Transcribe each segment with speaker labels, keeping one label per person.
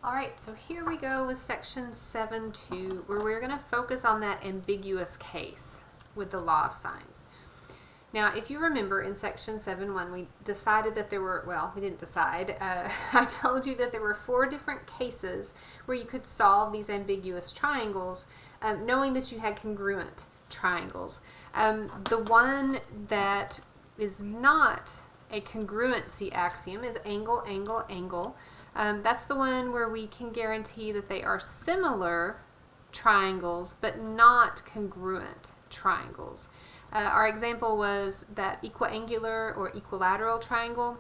Speaker 1: Alright, so here we go with section 7.2, where we're going to focus on that ambiguous case with the law of sines. Now, if you remember in section 7.1, we decided that there were, well, we didn't decide. I told you that there were 4 different cases where you could solve these ambiguous triangles, knowing that you had congruent triangles. The one that is not a congruency axiom is angle, angle, angle. That's the one where we can guarantee that they are similar triangles but not congruent triangles. Our example was that equiangular or equilateral triangle.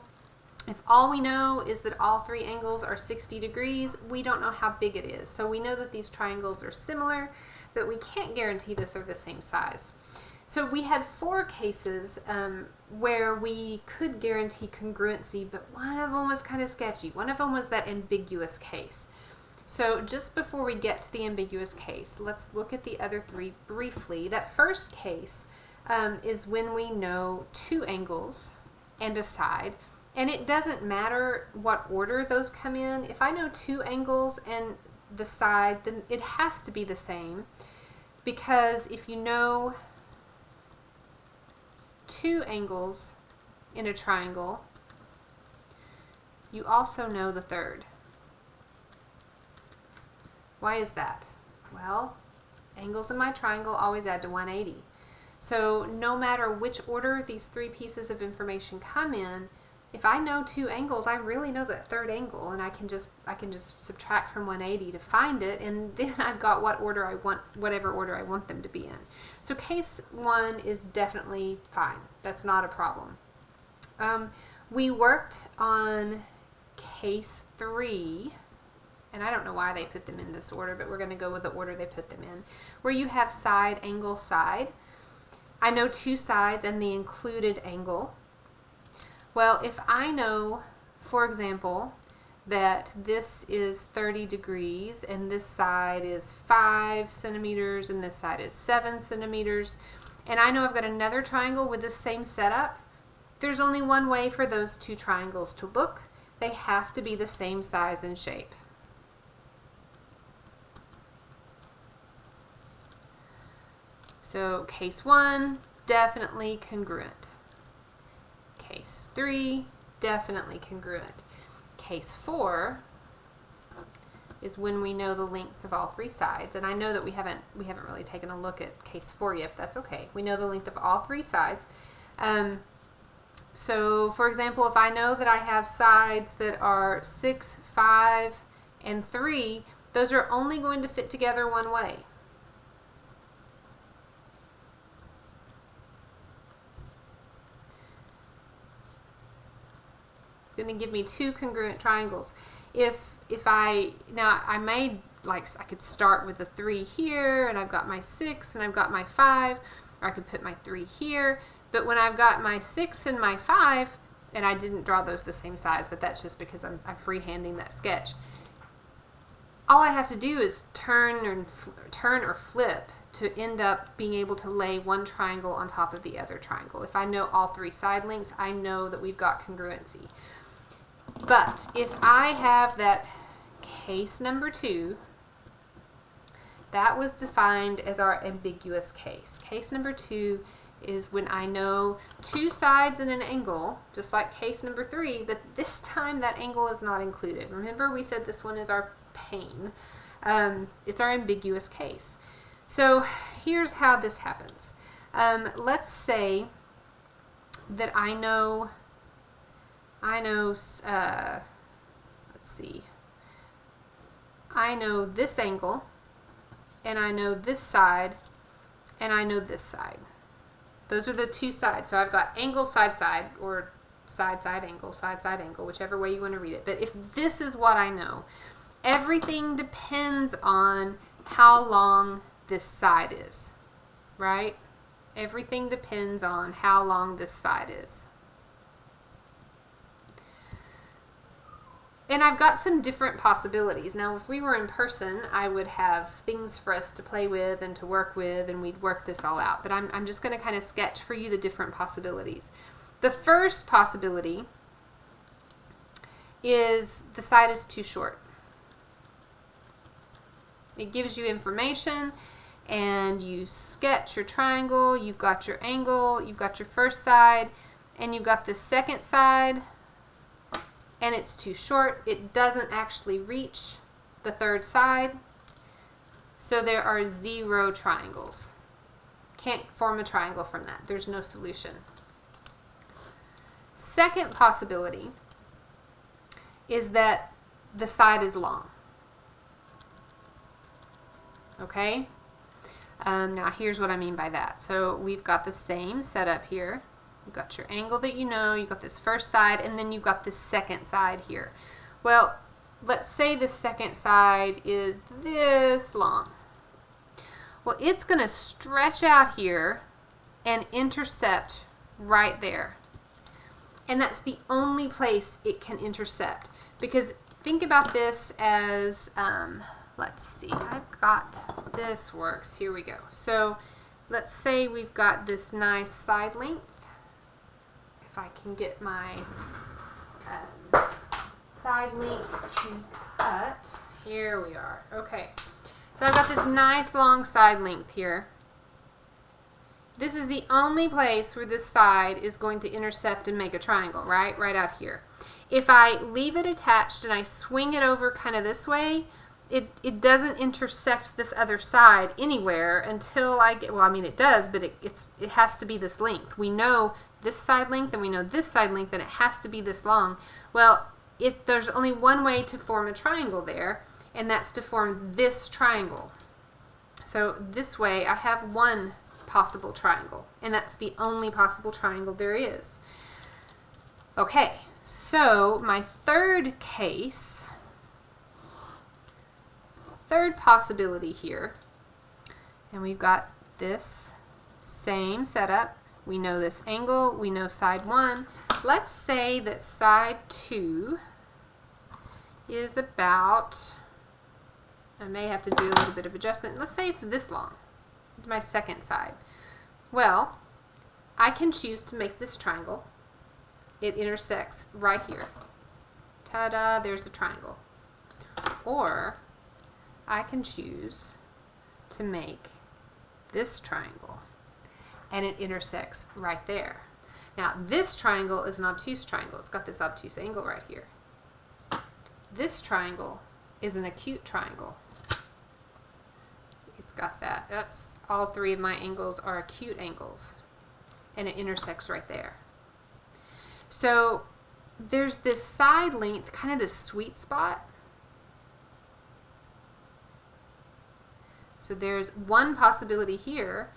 Speaker 1: If all we know is that all 3 angles are 60 degrees, we don't know how big it is. So we know that these triangles are similar, but we can't guarantee that they're the same size. So we had 4 cases where we could guarantee congruency, but one of them was kind of sketchy. One of them was that ambiguous case. So just before we get to the ambiguous case, let's look at the other 3 briefly. That first case is when we know 2 angles and a side, and it doesn't matter what order those come in. If I know 2 angles and the side, then it has to be the same, because if you know 2 angles in a triangle, you also know the third. Why is that? Well, angles in my triangle always add to 180. So no matter which order these 3 pieces of information come in, if I know 2 angles, I really know that third angle, and I can just subtract from 180 to find it, and then I've got what order I want, whatever order I want them to be in. So case 1 is definitely fine. That's not a problem. We worked on case 3, and I don't know why they put them in this order, but we're going to go with the order they put them in, where you have side, angle, side. I know 2 sides and the included angle. Well, if I know, for example, that this is 30 degrees and this side is 5 centimeters and this side is 7 centimeters, and I know I've got another triangle with the same setup, there's only one way for those 2 triangles to look. They have to be the same size and shape. So case 1, definitely congruent. Case 3, definitely congruent. Case 4 is when we know the lengths of all 3 sides, and I know that we haven't really taken a look at case 4 yet, but that's okay. We know the length of all 3 sides. So for example, if I know that I have sides that are 6, 5, and 3, those are only going to fit together one way. Going to give me 2 congruent triangles. I could start with the 3 here, and I've got my 6 and I've got my 5, or I could put my 3 here, but when I've got my 6 and my 5, and I didn't draw those the same size, but that's just because I'm freehanding that sketch, all I have to do is turn or flip to end up being able to lay one triangle on top of the other triangle. If I know all 3 side lengths, I know that we've got congruency. But if I have that case number 2, that was defined as our ambiguous case. Case number 2 is when I know 2 sides and an angle, just like case number 3, but this time that angle is not included. Remember, we said this one is our pain. It's our ambiguous case. So here's how this happens. Let's say that I know, let's see, I know this angle, and I know this side, and I know this side. Those are the 2 sides. So I've got angle, side, side, or side, side, angle, whichever way you want to read it. But if this is what I know, everything depends on how long this side is, right? Everything depends on how long this side is. And I've got some different possibilities. Now, if we were in person, I would have things for us to play with and to work with, and we'd work this all out. But I'm just going to kind of sketch for you the different possibilities. The first possibility is the side is too short. It gives you information, and you sketch your triangle. You've got your angle, you've got your first side, and you've got the second side, and it's too short. It doesn't actually reach the third side, so there are 0 triangles. Can't form a triangle from that. There's no solution. Second possibility is that the side is long. Okay? Now here's what I mean by that. So we've got the same setup here. You've got your angle that you know, you've got this first side, and then you've got this second side here. Well, let's say the second side is this long. Well, it's going to stretch out here and intercept right there. And that's the only place it can intercept. Because think about this as, let's see, I've got, this works, here we go. So let's say we've got this nice side length. If I can get my side length to cut, here we are, okay. So I've got this nice long side length here. This is the only place where this side is going to intercept and make a triangle, right? Right out here. If I leave it attached and I swing it over kind of this way, it doesn't intersect this other side anywhere until I get, well, I mean it does, but it has to be this length. We know this side length and we know this side length, and it has to be this long. Well, there's only one way to form a triangle there, and that's to form this triangle. So this way I have one possible triangle, and that's the only possible triangle there is. Okay, so my third case, third possibility here, and we've got this same setup. We know this angle, we know side 1. Let's say that side 2 is about, I may have to do a little bit of adjustment. Let's say it's this long, my second side. Well, I can choose to make this triangle. It intersects right here. Ta-da, there's the triangle. Or I can choose to make this triangle, and it intersects right there. Now, this triangle is an obtuse triangle. It's got this obtuse angle right here. This triangle is an acute triangle. It's got that. That's all 3 of my angles are acute angles, and it intersects right there. So there's this side length, kind of this sweet spot. So there's one possibility here,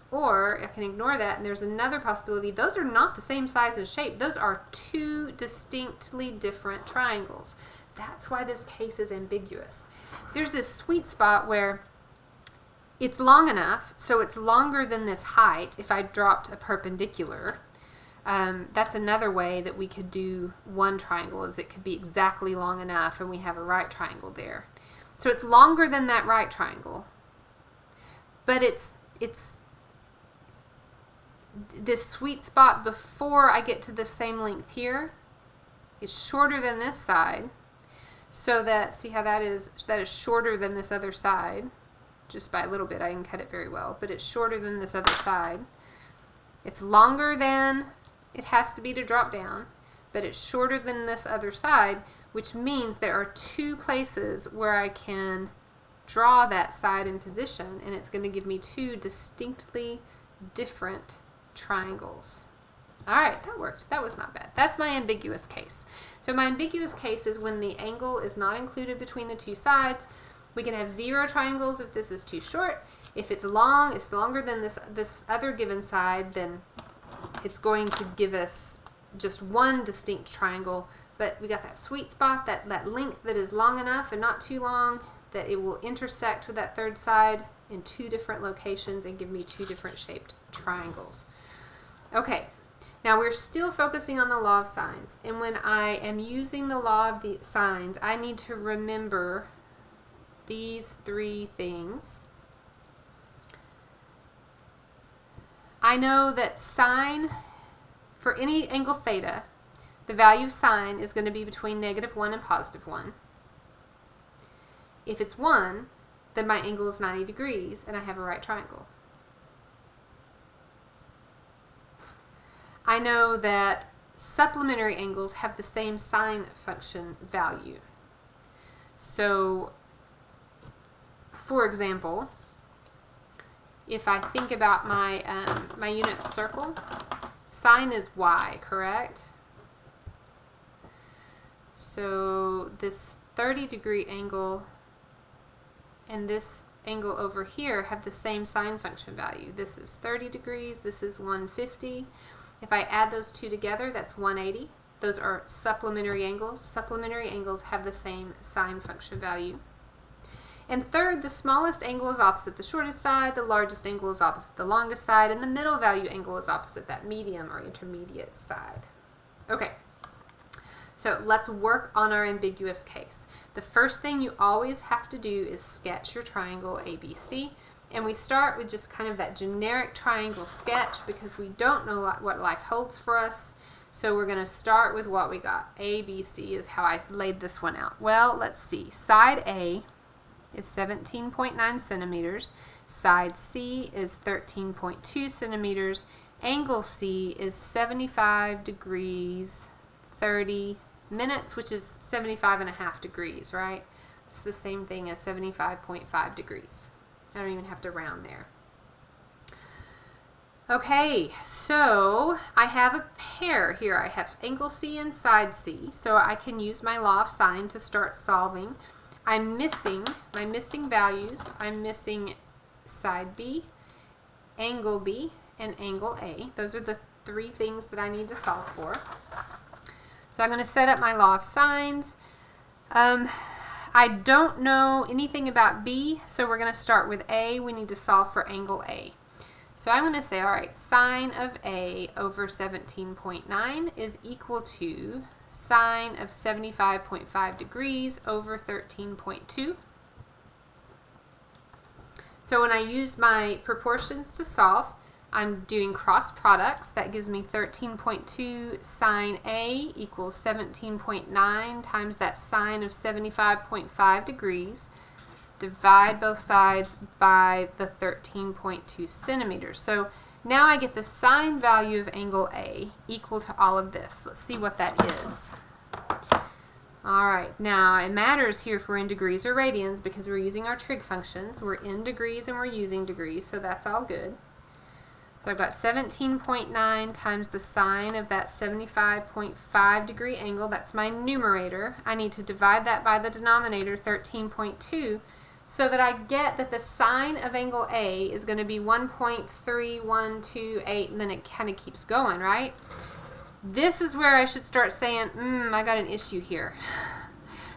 Speaker 1: or I can ignore that, and there's another possibility. Those are not the same size and shape. Those are 2 distinctly different triangles. That's why this case is ambiguous. There's this sweet spot where it's long enough, so it's longer than this height if I dropped a perpendicular. That's another way that we could do one triangle, is it could be exactly long enough and we have a right triangle there. So it's longer than that right triangle, but it's this sweet spot before I get to the same length here. It's shorter than this side, so that, see how that is shorter than this other side, just by a little bit. I didn't cut it very well, but it's shorter than this other side. It's longer than it has to be to drop down, but it's shorter than this other side, which means there are 2 places where I can draw that side in position, and it's going to give me 2 distinctly different triangles. Alright, that worked. That was not bad. That's my ambiguous case. So my ambiguous case is when the angle is not included between the 2 sides. We can have 0 triangles if this is too short. If it's long, it's longer than this other given side, then it's going to give us just one distinct triangle. But we got that sweet spot, that length that is long enough and not too long, that it will intersect with that third side in 2 different locations and give me 2 different shaped triangles. Okay, now we're still focusing on the law of sines, and when I am using the law of the sines, I need to remember these 3 things. I know that sine, for any angle theta, the value of sine is going to be between -1 and +1. If it's 1, then my angle is 90 degrees and I have a right triangle. I know that supplementary angles have the same sine function value. So, for example, if I think about my my unit circle, sine is y, correct? So this 30-degree angle and this angle over here have the same sine function value. This is 30 degrees, this is 150. If I add those two together, that's 180. Those are supplementary angles. Supplementary angles have the same sine function value. And third, the smallest angle is opposite the shortest side, the largest angle is opposite the longest side, and the middle value angle is opposite that medium or intermediate side. Okay, so let's work on our ambiguous case. The first thing you always have to do is sketch your triangle ABC. And we start with just kind of that generic triangle sketch because we don't know what life holds for us. So we're going to start with what we got. ABC is how I laid this one out. Well, let's see. Side A is 17.9 centimeters. Side C is 13.2 centimeters. Angle C is 75 degrees 30 minutes, which is 75.5 degrees, right? It's the same thing as 75.5 degrees. I don't even have to round there. Okay, so I have a pair here. I have angle C and side C, so I can use my law of sine to start solving. I'm missing my missing values. I'm missing side B, angle B, and angle A. Those are the three things that I need to solve for. So I'm going to set up my law of sines. I don't know anything about B, so we're going to start with A. We need to solve for angle A. So I'm going to say, all right, sine of A over 17.9 is equal to sine of 75.5 degrees over 13.2. So when I use my proportions to solve, I'm doing cross products. That gives me 13.2 sine A equals 17.9 times that sine of 75.5 degrees. Divide both sides by the 13.2 centimeters. So now I get the sine value of angle A equal to all of this. Let's see what that is. Alright, now it matters here if we're in degrees or radians because we're using our trig functions. We're in degrees and we're using degrees, so that's all good. So I've got 17.9 times the sine of that 75.5 degree angle. That's my numerator. I need to divide that by the denominator, 13.2, so that I get that the sine of angle A is going to be 1.3128, and then it kind of keeps going, right? This is where I should start saying, I got an issue here.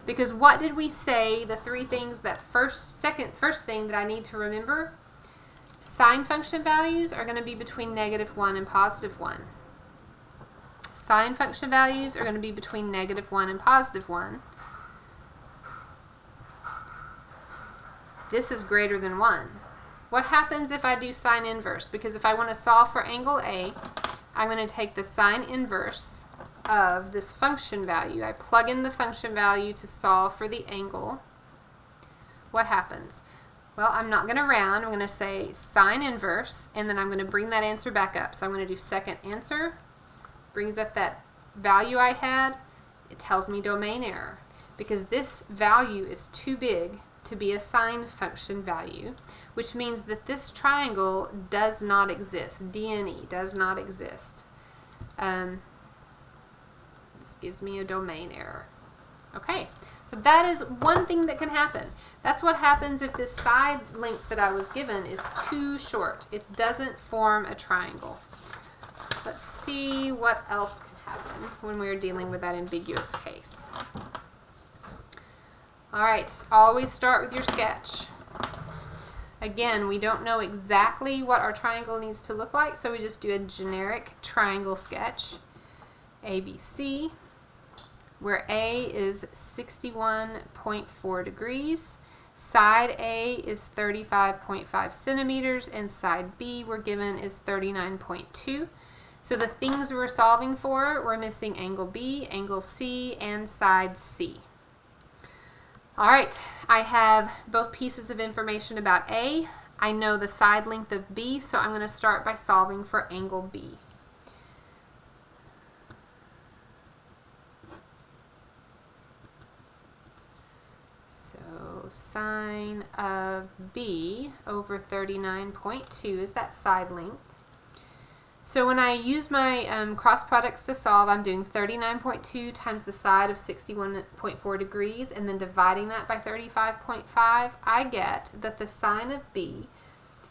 Speaker 1: Because what did we say, the three things that first thing that I need to remember? Sine function values are going to be between -1 and +1. Sine function values are going to be between -1 and +1. This is greater than 1. What happens if I do sine inverse? Because if I want to solve for angle A, I'm going to take the sine inverse of this function value. I plug in the function value to solve for the angle. What happens? Well, I'm not going to round. I'm going to say sine inverse, and then I'm going to bring that answer back up. So I'm going to do second answer, brings up that value I had. It tells me domain error because this value is too big to be a sine function value, which means that this triangle does not exist. DNE does not exist. This gives me a domain error. Okay, so that is one thing that can happen. That's what happens if this side length that I was given is too short. It doesn't form a triangle. Let's see what else can happen when we're dealing with that ambiguous case. Alright, always start with your sketch. Again, we don't know exactly what our triangle needs to look like, so we just do a generic triangle sketch. ABC, where A is 61.4 degrees, side A is 35.5 centimeters, and side B we're given is 39.2. So the things we're solving for, we're missing angle B, angle C, and side C. All right, I have both pieces of information about A. I know the side length of B, so I'm going to start by solving for angle B. So sine of B over 39.2 is that side length. So when I use my cross products to solve, I'm doing 39.2 times the side of 61.4 degrees and then dividing that by 35.5. I get that the sine of B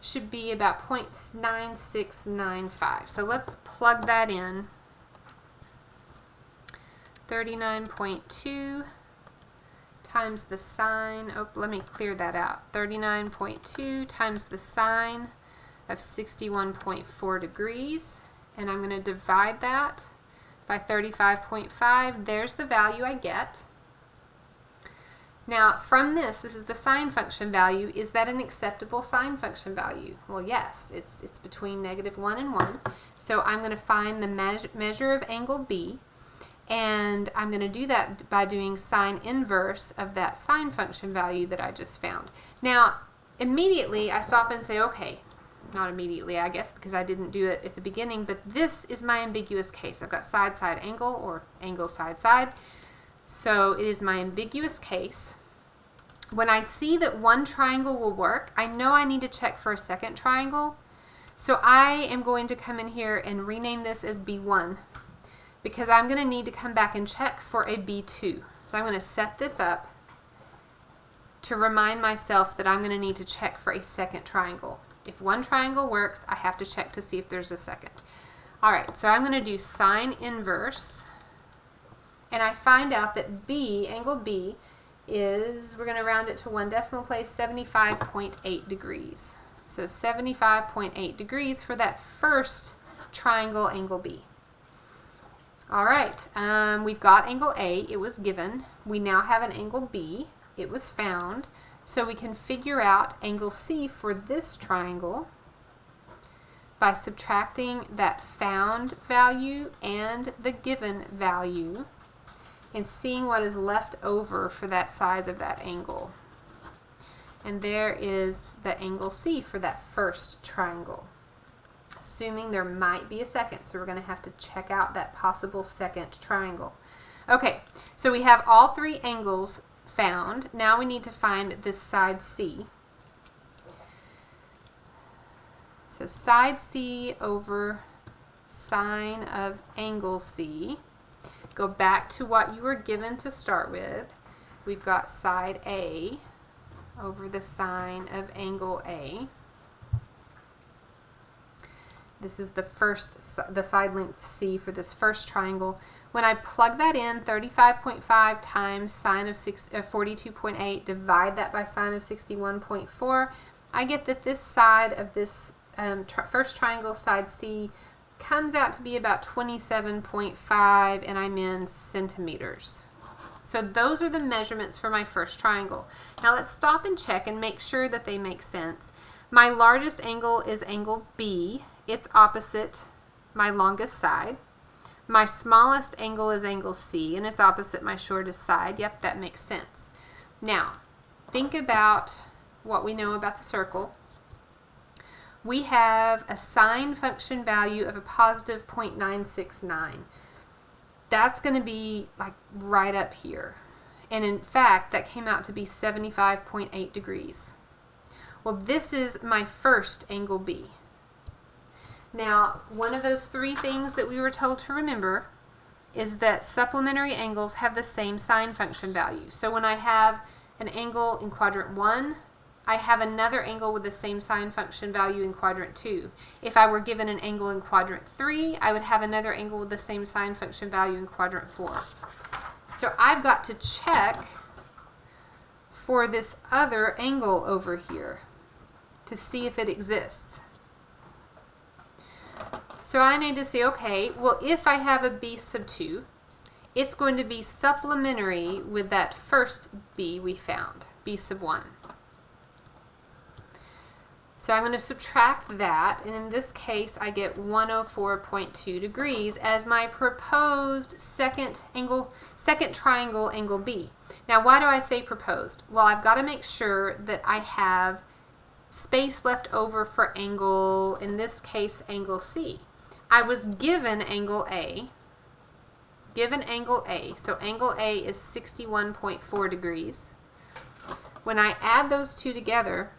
Speaker 1: should be about 0.9695. So let's plug that in. 39.2 times the sine, let me clear that out. 39.2 times the sine of 61.4 degrees, and I'm going to divide that by 35.5. There's the value I get. Now from this is the sine function value. Is that an acceptable sine function value? Well, yes, it's between -1 and 1. So I'm going to find the measure of angle B, and I'm going to do that by doing sine inverse of that sine function value that I just found. Now immediately I stop and say, okay, not immediately, I guess, because I didn't do it at the beginning, but this is my ambiguous case. I've got side-side angle, or angle side-side. So it is my ambiguous case. When I see that one triangle will work, I know I need to check for a second triangle. So I am going to come in here and rename this as B1, because I'm going to need to come back and check for a B2. So I'm going to set this up to remind myself that I'm going to need to check for a second triangle. If one triangle works, I have to check to see if there's a second. Alright, so I'm going to do sine inverse, and I find out that B, angle B, is, we're going to round it to one decimal place, 75.8 degrees. So 75.8 degrees for that first triangle, angle B. Alright, we've got angle A, it was given. We now have an angle B, it was found. So we can figure out angle C for this triangle by subtracting that found value and the given value and seeing what is left over for that size of that angle. And there is the angle C for that first triangle, assuming there might be a second. So we're going to have to check out that possible second triangle. Okay, so we have all three angles found. Now we need to find this side C. So side C over sine of angle C. Go back to what you were given to start with. We've got side A over the sine of angle A. This is the side length C for this first triangle. When I plug that in, 35.5 times sine of 42.8, divide that by sine of 61.4, I get that this side of this first triangle, side C, comes out to be about 27.5, and I'm in centimeters. So those are the measurements for my first triangle. Now let's stop and check and make sure that they make sense. My largest angle is angle B. It's opposite my longest side. My smallest angle is angle C, and it's opposite my shortest side. Yep, that makes sense. Now, think about what we know about the circle. We have a sine function value of a positive 0.969. That's going to be like right up here. And in fact, that came out to be 75.8 degrees. Well, this is my first angle B. Now, one of those three things that we were told to remember is that supplementary angles have the same sine function value. So when I have an angle in quadrant 1, I have another angle with the same sine function value in quadrant 2. If I were given an angle in quadrant 3, I would have another angle with the same sine function value in quadrant 4. So I've got to check for this other angle over here to see if it exists. So I need to say, okay, well, if I have a B sub 2, it's going to be supplementary with that first B we found, B sub 1. So I'm going to subtract that, and in this case I get 104.2 degrees as my proposed second triangle, angle B. Now why do I say proposed? Well, I've got to make sure that I have space left over for angle, in this case angle C. I was given angle A, so angle A is 61.4 degrees. When I add those two together,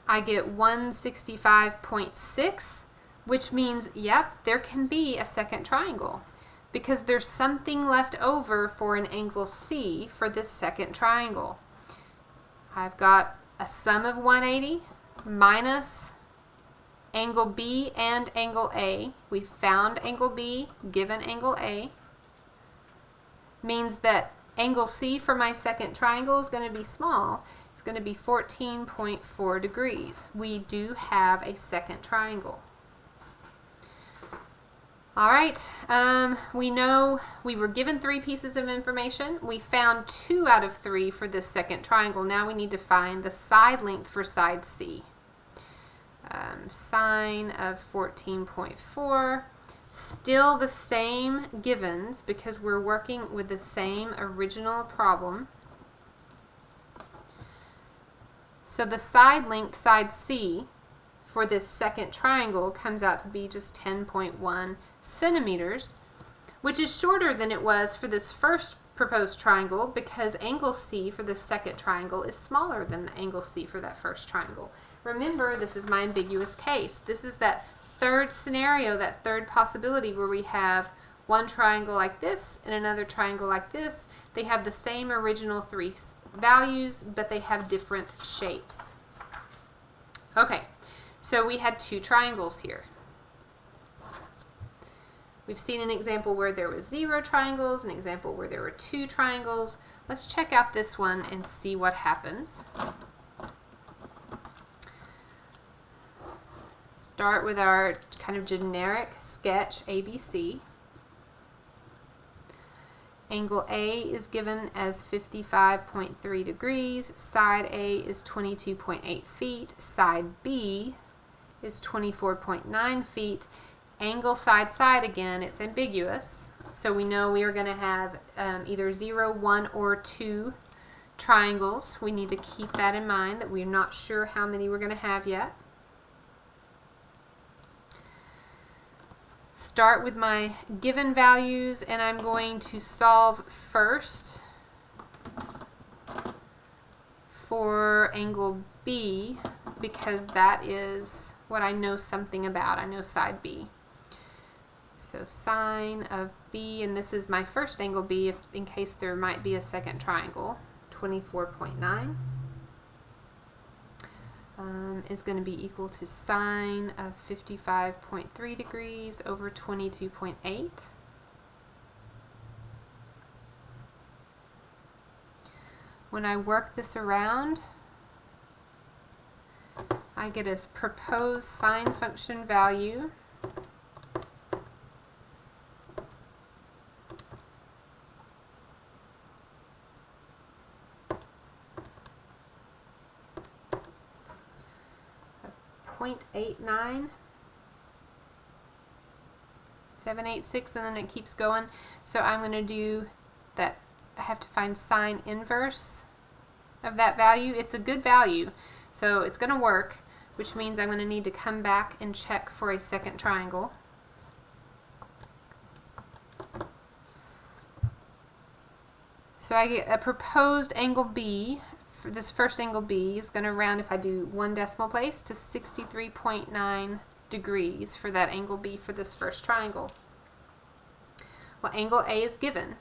Speaker 1: I get 165.6, which means, yep, there can be a second triangle because there's something left over for an angle C for this second triangle. I've got a sum of 180 minus angle B and angle A. We found angle B, given angle A. Means that angle C for my second triangle is going to be small. It's going to be 14.4 degrees. We do have a second triangle. All right, we know we were given 3 pieces of information. We found 2 out of 3 for this second triangle. Now we need to find the side length for side C. Sine of 14.4. Still the same givens because we're working with the same original problem. So the side length, side C, for this second triangle comes out to be just 10.1 centimeters, which is shorter than it was for this first proposed triangle because angle C for this second triangle is smaller than the angle C for that first triangle. Remember, this is my ambiguous case. This is that third scenario, that third possibility where we have one triangle like this and another triangle like this. They have the same original 3 values, but they have different shapes. Okay, so we had 2 triangles here. We've seen an example where there was 0 triangles, an example where there were 2 triangles. Let's check out this one and see what happens. Start with our kind of generic sketch ABC. Angle A is given as 55.3 degrees, side A is 22.8 feet, side B is 24.9 feet. Angle side side again, it's ambiguous, so we know we are going to have either 0, 1, or 2 triangles. We need to keep that in mind, that we're not sure how many we're going to have yet. Start with my given values, and I'm going to solve first for angle B because that is what I know something about. I know side B. So sine of B, and this is my first angle B in case there might be a second triangle, 24.9. Is going to be equal to sine of 55.3 degrees over 22.8. When I work this around, I get a proposed sine function value of 0.89786, and then it keeps going. So I'm going to do that. I have to find sine inverse of that value. It's a good value, so it's going to work, which means I'm going to need to come back and check for a second triangle. So I get a proposed angle B. For this first angle B is going to round, if I do 1 decimal place, to 63.9 degrees for that angle B for this first triangle. Well, angle A is given.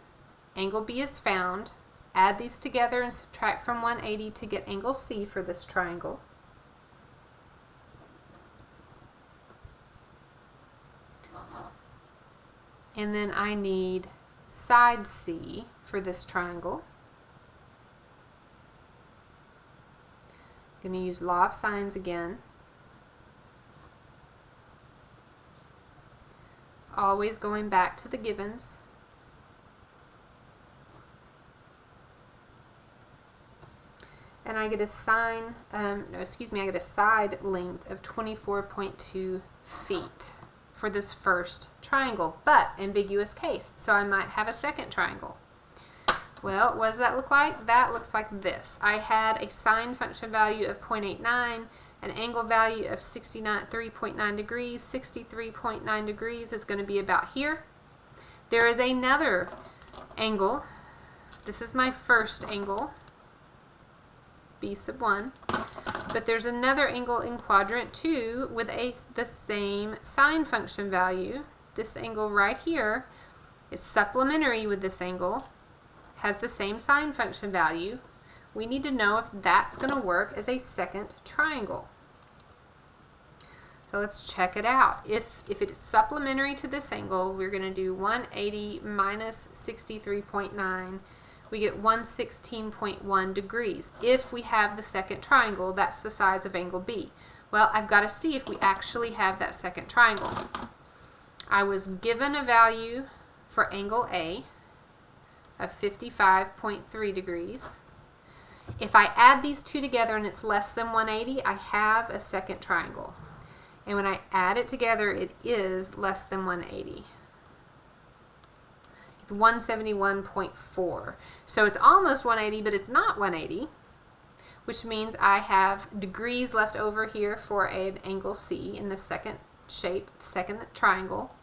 Speaker 1: Angle B is found. Add these together and subtract from 180 to get angle C for this triangle. And then I need side C for this triangle. I'm going to use law of sines again. Always going back to the givens. and I get a I get a side length of 24.2 feet for this first triangle, but ambiguous case, so I might have a second triangle. Well, what does that look like? That looks like this. I had a sine function value of 0.89, an angle value of 3.9 degrees. 63.9 degrees is going to be about here. There is another angle. This is my first angle, B sub 1. But there's another angle in quadrant 2 with the same sine function value. This angle right here is supplementary with this angle, has the same sine function value. We need to know if that's going to work as a second triangle. So let's check it out. If it is supplementary to this angle, we're going to do 180 minus 63.9. We get 116.1 degrees. If we have the second triangle, that's the size of angle B. Well, I've got to see if we actually have that second triangle. I was given a value for angle A of 55.3 degrees. If I add these two together and it's less than 180, I have a second triangle. And when I add it together, it is less than 180. It's 171.4. So it's almost 180, but it's not 180, which means I have degrees left over here for an angle C in the second shape, second triangle.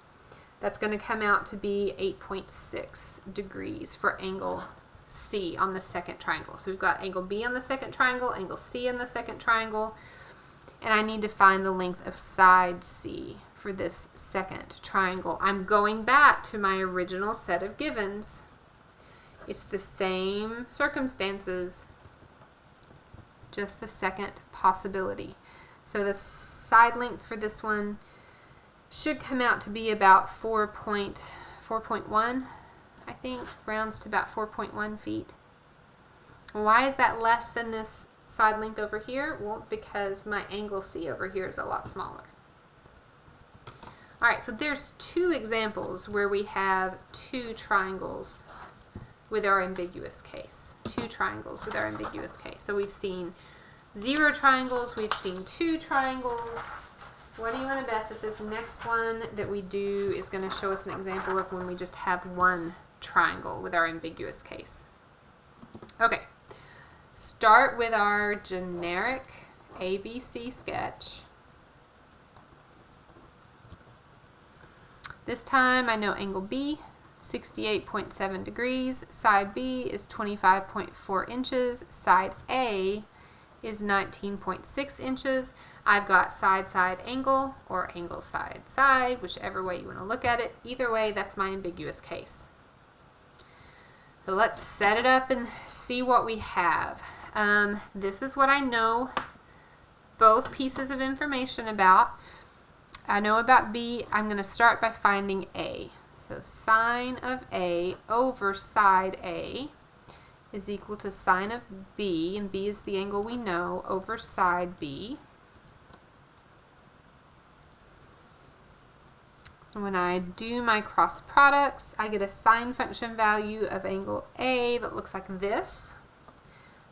Speaker 1: That's going to come out to be 8.6 degrees for angle C on the second triangle. So we've got angle B on the second triangle, angle C on the second triangle, and I need to find the length of side C for this second triangle. I'm going back to my original set of givens. It's the same circumstances, just the second possibility. So the side length for this one should come out to be about 4.1, I think, rounds to about 4.1 feet. Why is that less than this side length over here? Well, because my angle C over here is a lot smaller. Alright, so there's two examples where we have two triangles with our ambiguous case. Two triangles with our ambiguous case. So we've seen 0 triangles, we've seen 2 triangles. What do you want to bet that this next one that we do is going to show us an example of when we just have one triangle with our ambiguous case? Okay, start with our generic ABC sketch. This time I know angle B, 68.7 degrees, side B is 25.4 inches, side A is 19.6 inches. I've got side-side angle or angle side-side, whichever way you want to look at it. Either way, that's my ambiguous case. So let's set it up and see what we have. This is what I know both pieces of information about. I know about B. I'm going to start by finding A. So sine of A over side A is equal to sine of B, and B is the angle we know, over side B. When I do my cross products, I get a sine function value of angle A that looks like this.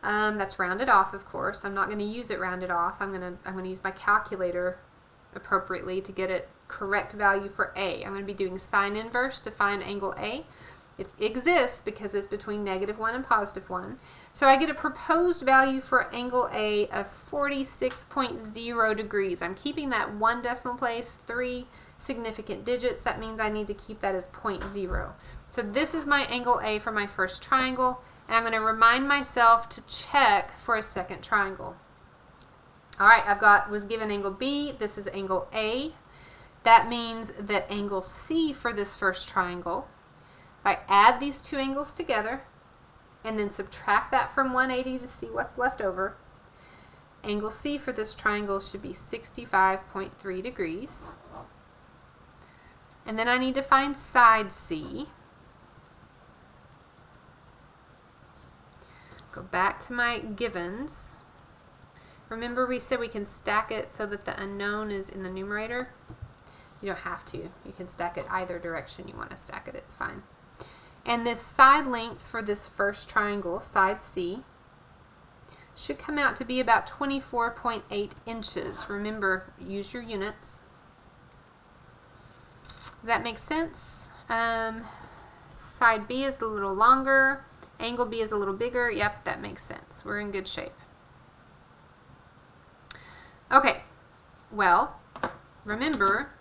Speaker 1: That's rounded off, of course. I'm not going to use it rounded off. I'm going to use my calculator appropriately to get a correct value for A. I'm going to be doing sine inverse to find angle A. It exists because it's between -1 and +1. So I get a proposed value for angle A of 46.0 degrees. I'm keeping that one decimal place, 3 significant digits. That means I need to keep that as 0.0. So this is my angle A for my first triangle, and I'm going to remind myself to check for a second triangle. Alright, was given angle B. This is angle A. That means that angle C for this first triangle, if I add these two angles together and then subtract that from 180 to see what's left over, angle C for this triangle should be 65.3 degrees. And then I need to find side C. Go back to my givens. Remember we said we can stack it so that the unknown is in the numerator? You don't have to. You can stack it either direction you want to stack it. It's fine. And this side length for this first triangle, side C, should come out to be about 24.8 inches. Remember, use your units. Does that make sense? Side B is a little longer. Angle B is a little bigger. Yep, that makes sense. We're in good shape. Okay, well, remember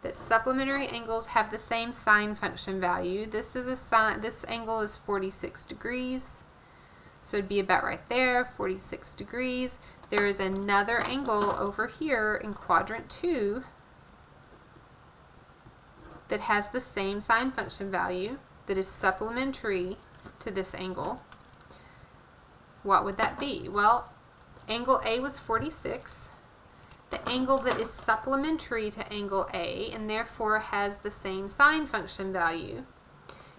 Speaker 1: that supplementary angles have the same sine function value. This is a sine. This angle is 46 degrees. So it'd be about right there, 46 degrees. There is another angle over here in quadrant 2 that has the same sine function value that is supplementary to this angle. What would that be? Well, angle A was 46. The angle that is supplementary to angle A and therefore has the same sine function value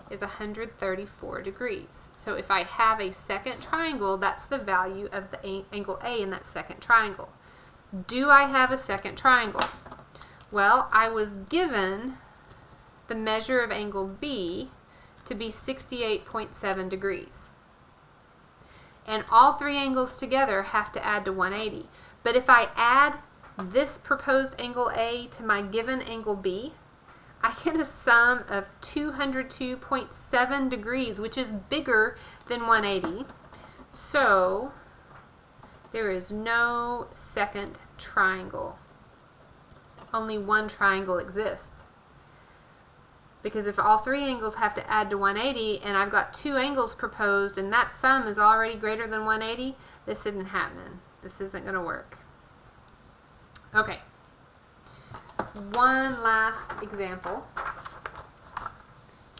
Speaker 1: is 134 degrees. So if I have a second triangle, that's the value of the angle A in that second triangle. Do I have a second triangle? Well, I was given the measure of angle B to be 68.7 degrees. And all three angles together have to add to 180. But if I add this proposed angle A to my given angle B, I get a sum of 202.7 degrees, which is bigger than 180. So there is no second triangle. Only one triangle exists. Because if all three angles have to add to 180 and I've got two angles proposed and that sum is already greater than 180, this isn't happening. This isn't going to work. Okay. One last example.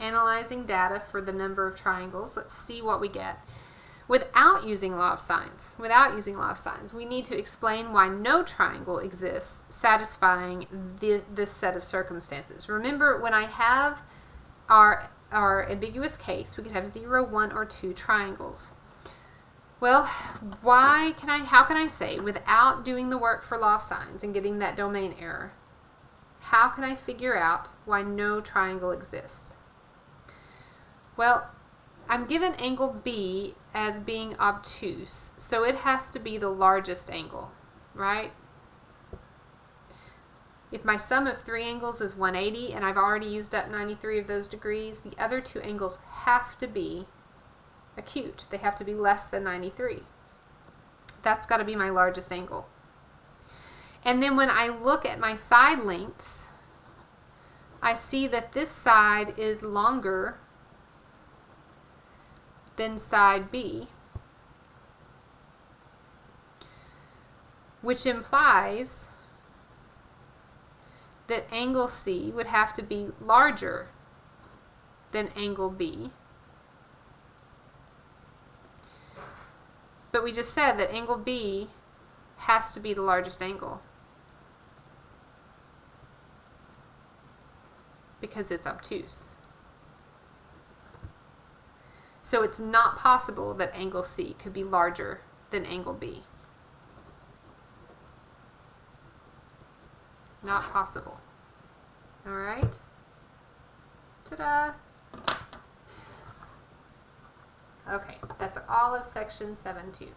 Speaker 1: Analyzing data for the number of triangles. Let's see what we get. Without using law of sines, we need to explain why no triangle exists satisfying this set of circumstances. Remember, when I have our ambiguous case, we could have 0, 1, or 2 triangles. Well, how can I say, without doing the work for law of sines and getting that domain error, how can I figure out why no triangle exists? Well, I'm given angle B as being obtuse, so it has to be the largest angle, right? If my sum of three angles is 180 and I've already used up 93 of those degrees, the other two angles have to be acute. They have to be less than 93. That's got to be my largest angle. And then when I look at my side lengths, I see that this side is longer than side B, which implies that angle C would have to be larger than angle B. But we just said that angle B has to be the largest angle because it's obtuse. So it's not possible that angle C could be larger than angle B. Not possible. All right? Ta-da! Okay, that's all of section 7.2.